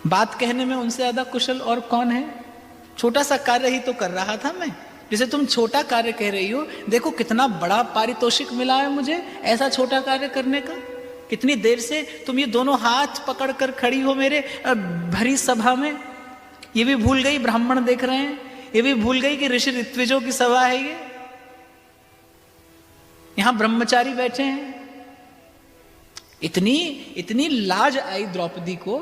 बात कहने में उनसे ज्यादा कुशल और कौन है? छोटा सा कार्य ही तो कर रहा था मैं। जैसे तुम छोटा कार्य कह रही हो, देखो कितना बड़ा पारितोषिक मिला है मुझे ऐसा छोटा कार्य करने का। कितनी देर से तुम ये दोनों हाथ पकड़कर खड़ी हो मेरे भरी सभा में। ये भी भूल गई ब्राह्मण देख रहे हैं, ये भी भूल गई कि ऋषि ऋत्विजों की सभा है ये। यहां ब्रह्मचारी बैठे हैं। इतनी लाज आई द्रौपदी को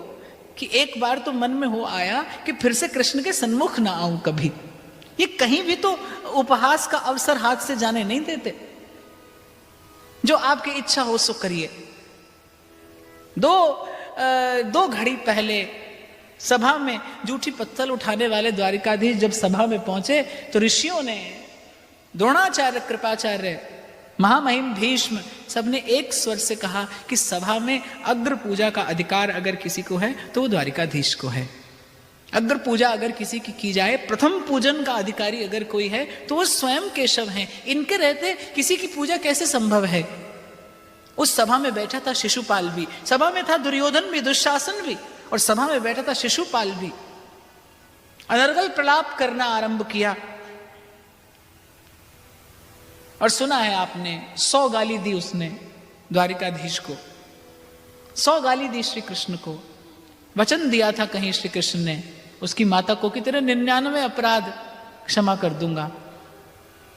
कि एक बार तो मन में हो आया कि फिर से कृष्ण के सन्मुख ना आऊं कभी। ये कहीं भी तो उपहास का अवसर हाथ से जाने नहीं देते। जो आपकी इच्छा हो सो करिए। दो घड़ी पहले सभा में जूठी पत्तल उठाने वाले द्वारिकाधीश जब सभा में पहुंचे तो ऋषियों ने, द्रोणाचार्य, कृपाचार्य, महामहिम भीष्म, सबने एक स्वर से कहा कि सभा में अग्र पूजा का अधिकार अगर किसी को है तो वो द्वारिकाधीश को है। अग्र पूजा अगर किसी की जाए, प्रथम पूजन का अधिकारी अगर कोई है तो वो स्वयं केशव हैं। इनके रहते किसी की पूजा कैसे संभव है? उस सभा में बैठा था शिशुपाल भी, सभा में था दुर्योधन भी, दुशासन भी, और सभा में बैठा था शिशुपाल भी। अनर्गल प्रलाप करना आरंभ किया और सुना है आपने 100 गाली दी उसने द्वारिकाधीश को, 100 गाली दी श्री कृष्ण को। वचन दिया था कहीं श्री कृष्ण ने उसकी माता को कि तेरे 99 अपराध क्षमा कर दूंगा।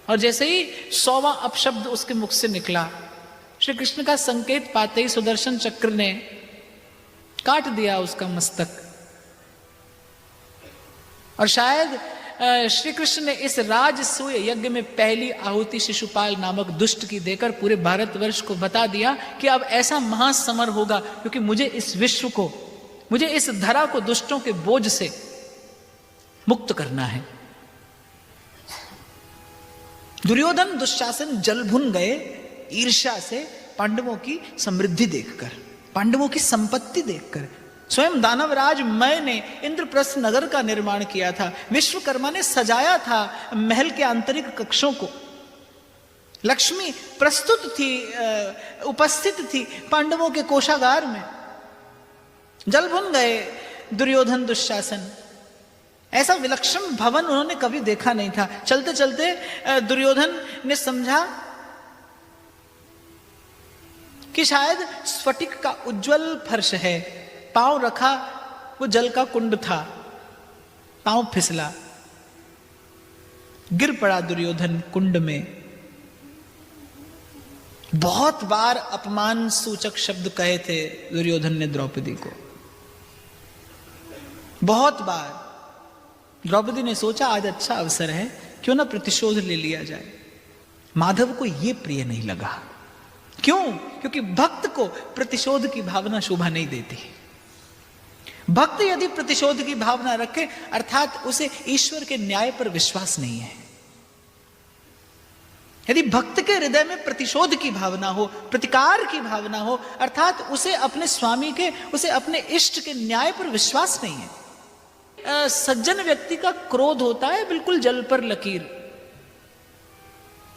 और जैसे ही 100वां अपशब्द उसके मुख से निकला, श्री कृष्ण का संकेत पाते ही सुदर्शन चक्र ने काट दिया उसका मस्तक। और शायद श्री कृष्ण ने इस राजसूय यज्ञ में पहली आहुति शिशुपाल नामक दुष्ट की देकर पूरे भारतवर्ष को बता दिया कि अब ऐसा महासमर होगा, क्योंकि मुझे इस विश्व को, मुझे इस धरा को दुष्टों के बोझ से मुक्त करना है। दुर्योधन दुशासन जलभुन गए ईर्ष्या से पांडवों की समृद्धि देखकर, पांडवों की संपत्ति देखकर। स्वयं दानवराज मय ने इंद्रप्रस्थ नगर का निर्माण किया था, विश्वकर्मा ने सजाया था महल के आंतरिक कक्षों को। लक्ष्मी प्रस्तुत थी, उपस्थित थी पांडवों के कोषागार में। जलभुन गए दुर्योधन दुशासन। ऐसा विलक्षण भवन उन्होंने कभी देखा नहीं था। चलते चलते दुर्योधन ने समझा कि शायद स्फटिक का उज्जवल फर्श है, पांव रखा वो जल का कुंड था, पांव फिसला, गिर पड़ा दुर्योधन कुंड में। बहुत बार अपमान सूचक शब्द कहे थे दुर्योधन ने द्रौपदी को, बहुत बार। द्रौपदी ने सोचा आज अच्छा अवसर है, क्यों ना प्रतिशोध ले लिया जाए। माधव को यह प्रिय नहीं लगा। क्यों? क्योंकि भक्त को प्रतिशोध की भावना शोभा नहीं देती। भक्त यदि प्रतिशोध की भावना रखे, अर्थात उसे ईश्वर के न्याय पर विश्वास नहीं है। यदि भक्त के हृदय में प्रतिशोध की भावना हो, प्रतिकार की भावना हो, अर्थात उसे अपने स्वामी के, उसे अपने इष्ट के न्याय पर विश्वास नहीं है। सज्जन व्यक्ति का क्रोध होता है बिल्कुल जल पर लकीर,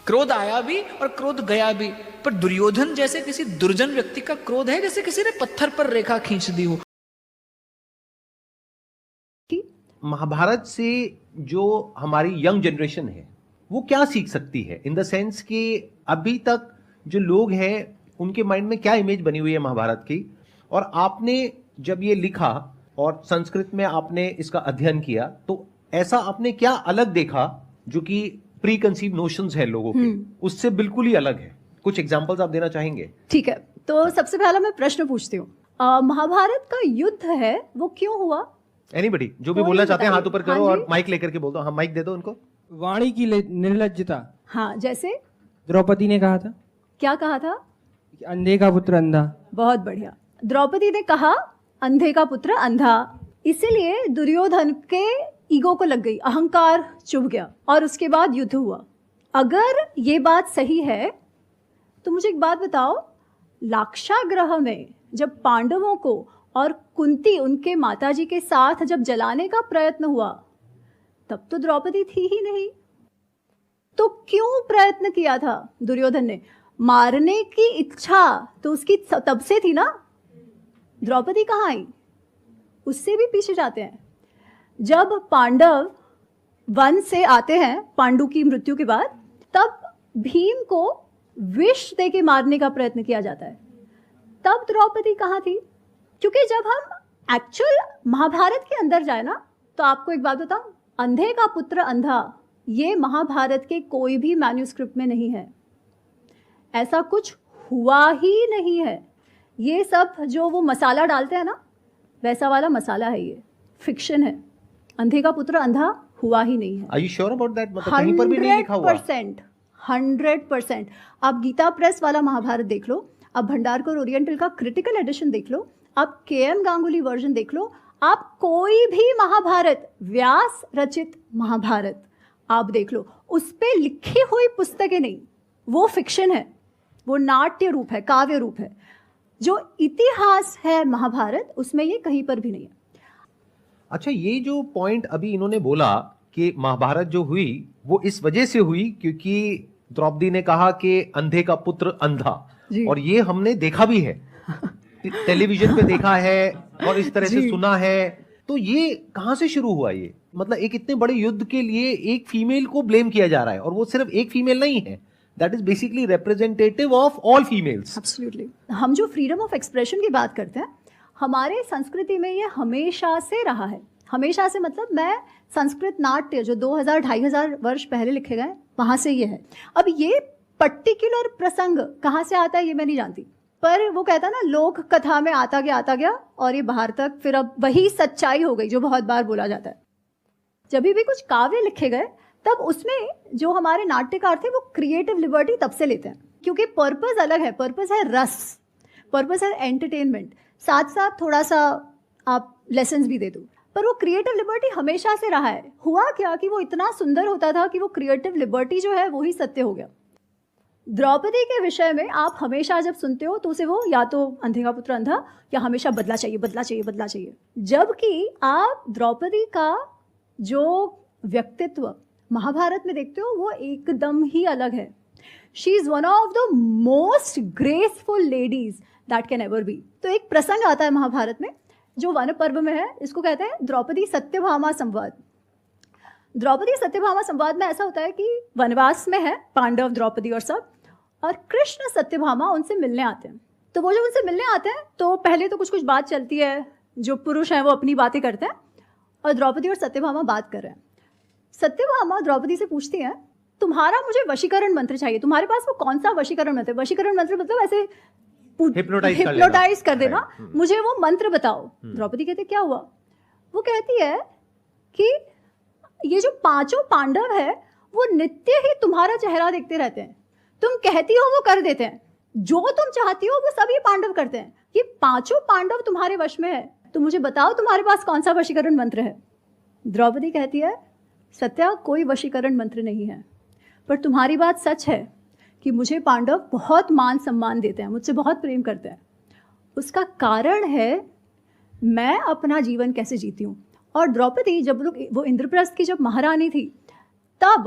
क्रोध आया भी और क्रोध गया भी। पर दुर्योधन जैसे किसी दुर्जन व्यक्ति का क्रोध है जैसे किसी ने पत्थर पर रेखा खींच दी हो। महाभारत से जो हमारी यंग जनरेशन है वो क्या सीख सकती है, इन द सेंस कि अभी तक जो लोग हैं उनके माइंड में क्या इमेज बनी हुई है महाभारत की, और आपने जब ये लिखा और संस्कृत में आपने इसका अध्ययन किया तो ऐसा आपने क्या अलग देखा जो कि प्री कंसीव नोशंस है लोगों के, उससे बिल्कुल ही अलग है? कुछ एग्जांपल्स आप देना चाहेंगे? ठीक है, तो सबसे पहला मैं प्रश्न पूछती हूँ, महाभारत का युद्ध है वो क्यों हुआ? एनीबडी जो भी बोलना चाहते हैं हाथ ऊपर करो और माइक लेकर के बोल दो। हाँ, माइक दे दो उनको। वाणी की निर्लज्जता। हाँ, जैसे द्रौपदी ने कहा था। क्या कहा था? अंधे का पुत्र अंधा। बहुत बढ़िया। द्रौपदी ने कहा अंधे का पुत्र अंधा, इसीलिए दुर्योधन के ईगो को लग गई, अहंकार चुभ गया और उसके बाद युद्ध हुआ। अगर ये बात सही है तो मुझे एक बात बताओ, लाक्षागृह में जब पांडवों को और कुंती उनके माताजी के साथ जब जलाने का प्रयत्न हुआ तब तो द्रौपदी थी ही नहीं, तो क्यों प्रयत्न किया था दुर्योधन ने? मारने की इच्छा तो उसकी तब से थी ना। द्रौपदी कहाँ आई? उससे भी पीछे जाते हैं। जब पांडव वन से आते हैं पांडु की मृत्यु के बाद, तब भीम को विष दे के मारने का प्रयत्न किया जाता है। तब द्रौपदी कहाँ थी? क्योंकि जब हम एक्चुअल महाभारत के अंदर जाए ना, तो आपको एक बात बताऊं, अंधे का पुत्र अंधा, ये महाभारत के कोई भी मैन्यूस्क्रिप्ट में नहीं है। ऐसा कुछ हुआ ही नहीं है। ये सब जो वो मसाला डालते हैं ना, वैसा वाला मसाला है, ये फिक्शन है। अंधे का पुत्र अंधा हुआ ही नहीं है। Are you sure about that? मतलब कहीं पर भी नहीं लिखा हुआ? 100%। आप गीता प्रेस वाला महाभारत देख लो, आप भंडारकर ओरिएंटल का क्रिटिकल एडिशन देख लो, आप KM गांगुली वर्जन देख लो, आप कोई भी महाभारत, व्यास रचित महाभारत आप देख लो, उस पे लिखी हुई पुस्तकें नहीं, वो फिक्शन है, वो नाट्य रूप है, काव्य रूप है। जो इतिहास है महाभारत, उसमें ये कहीं पर भी नहीं है। अच्छा, ये जो पॉइंट अभी इन्होंने बोला कि महाभारत जो हुई वो इस वजह से हुई क्योंकि द्रौपदी ने कहा कि अंधे का पुत्र अंधा, और ये हमने देखा भी है, टेलीविजन पे देखा है और इस तरह से सुना है। तो ये कहां से शुरू हुआ? ये मतलब एक इतने बड़े युद्ध के लिए एक फीमेल को ब्लेम किया जा रहा है, और वो सिर्फ एक फीमेल नहीं है, that is basically representative of all females. Absolutely. हम जो फ्रीडम ऑफ एक्सप्रेशन की बात करते हैं, हमारे संस्कृति में ये हमेशा से रहा है। हमेशा से मतलब मैं संस्कृत नाट्य जो 2000-2500 वर्ष पहले लिखे गए, वहाँ से ये है। अब ये पर्टिकुलर प्रसंग कहाँ से आता है ये मैं नहीं जानती, पर वो कहता है ना, लोक कथा में आता गया और ये बाहर तक, फिर अब वही सच्चाई हो गई जो बहुत बार बोला जाता है। जब भी कुछ काव्य लिखे गए, तब उसमें जो हमारे नाट्यकार थे वो क्रिएटिव लिबर्टी तब से लेते हैं, क्योंकि पर्पस अलग है। पर्पस है रस, पर्पस है एंटरटेनमेंट, साथ साथ थोड़ा सा आप लेसन्स भी दे दो, पर वो क्रिएटिव लिबर्टी हमेशा से रहा है। हुआ क्या कि वो इतना सुंदर होता था कि वो क्रिएटिव लिबर्टी जो है वो ही सत्य हो गया। द्रौपदी के विषय में आप हमेशा जब सुनते हो तो उसे वो या तो अंधे का पुत्र अंधा, या हमेशा बदला चाहिए। जबकि आप द्रौपदी का जो व्यक्तित्व महाभारत में देखते हो वो एकदम ही अलग है। She is one of the most graceful ladies that can ever be. तो एक प्रसंग आता है महाभारत में जो वन पर्व में है, इसको कहते हैं द्रौपदी सत्यभामा संवाद। द्रौपदी सत्यभामा संवाद में ऐसा होता है कि वनवास में है पांडव, द्रौपदी और सब, और कृष्ण सत्यभामा उनसे मिलने आते हैं। तो वो जब उनसे मिलने आते हैं तो पहले तो कुछ बात चलती है, जो पुरुष हैं वो अपनी बातें करते हैं और द्रौपदी और सत्यभामा बात कर रहे हैं। सत्यभामा द्रौपदी से पूछती हैं, तुम्हारा मुझे वशीकरण मंत्र चाहिए, तुम्हारे पास वो कौन सा वशीकरण मंत्र? वशीकरण मंत्र मतलब ऐसे हिप्नोटाइज कर देना, मुझे वो मंत्र बताओ। द्रौपदी कहते क्या हुआ? वो कहती है कि ये जो 5 पांडव है वो नित्य ही तुम्हारा चेहरा देखते रहते हैं, तुम कहती हो वो कर देते हैं, जो तुम चाहती हो वो सभी पांडव करते हैं, ये 5 पांडव तुम्हारे वश में है, तो मुझे बताओ तुम्हारे पास कौन सा वशीकरण मंत्र है? द्रौपदी कहती है, सत्या कोई वशीकरण मंत्र नहीं है, पर तुम्हारी बात सच है कि मुझे पांडव बहुत मान सम्मान देते हैं, मुझसे बहुत प्रेम करते हैं। उसका कारण है मैं अपना जीवन कैसे जीती हूँ। और द्रौपदी जब लोग वो इंद्रप्रस्थ की जब महारानी थी तब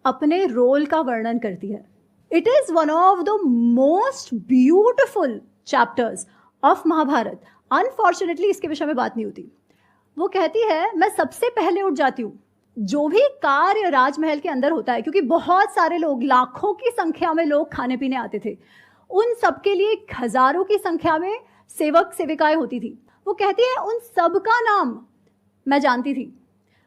अपने रोल का वर्णन करती है। It is one of the most beautiful chapters of Mahabharat. Unfortunately इसके विषय में बात नहीं होती। वो कहती है मैं सबसे पहले उठ जाती हूँ, जो भी कार्य राजमहल के अंदर होता है, क्योंकि बहुत सारे लोग, लाखों की संख्या में लोग खाने पीने आते थे, उन सबके लिए हजारों की संख्या में सेवक सेविकाएं होती थी। वो कहती है उन सब का नाम मैं जानती थी,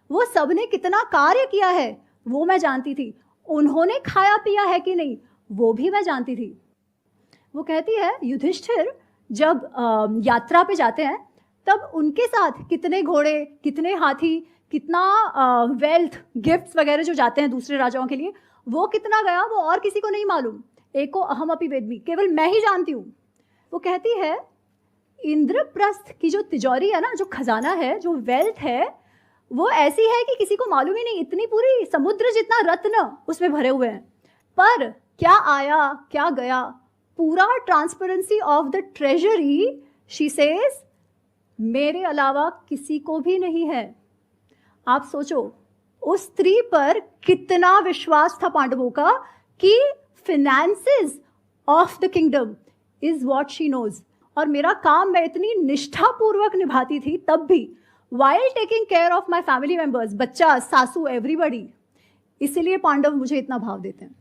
वो सब ने कितना कार्य किया है वो मैं जानती थी, उन्होंने खाया पिया है कि नहीं वो भी मैं जानती थी। वो कहती है युधिष्ठिर जब यात्रा पे जाते हैं तब उनके साथ कितने घोड़े, कितने हाथी, कितना वेल्थ, गिफ्ट्स वगैरह जो जाते हैं दूसरे राजाओं के लिए, वो कितना गया वो और किसी को नहीं मालूम, एको अहम अपि वेद्मि, केवल मैं ही जानती हूँ। वो कहती है इंद्रप्रस्थ की जो तिजोरी है ना, जो खजाना है, जो वेल्थ है, वो ऐसी है कि किसी को मालूम ही नहीं, इतनी पूरी समुद्र जितना रत्न उसमें भरे हुए हैं, पर क्या आया क्या गया, पूरा transparency of the treasury, she says मेरे अलावा किसी को भी नहीं है। आप सोचो उस स्त्री पर कितना विश्वास था पांडवों का कि finances of the kingdom is what she knows. और मेरा काम मैं इतनी निष्ठापूर्वक निभाती थी तब भी, while taking care of my family members, बच्चा, सासू, एवरीबडी। इसीलिए पांडव मुझे इतना भाव देते हैं।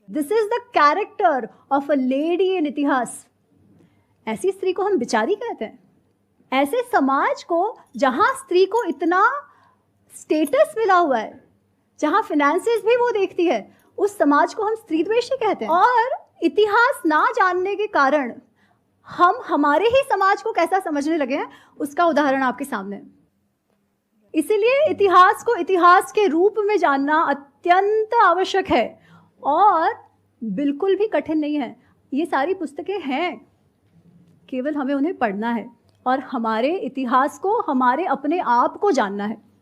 This is the character of a lady in इतिहास। ऐसी स्त्री को हम बिचारी कहते हैं। ऐसे समाज को जहां स्त्री को इतना स्टेटस मिला हुआ है, जहां फिनेंसेस भी वो देखती है, उस समाज को हम स्त्री द्वेषी कहते हैं। और इतिहास ना जानने के कारण हम हमारे ही समाज को कैसा समझने लगे हैं, उसका उदाहरण आपके सामने है। इसीलिए इतिहास को इतिहास के रूप में जानना अत्यंत आवश्यक है और बिल्कुल भी कठिन नहीं है। ये सारी पुस्तकें हैं, केवल हमें उन्हें पढ़ना है और हमारे इतिहास को, हमारे अपने आप को जानना है।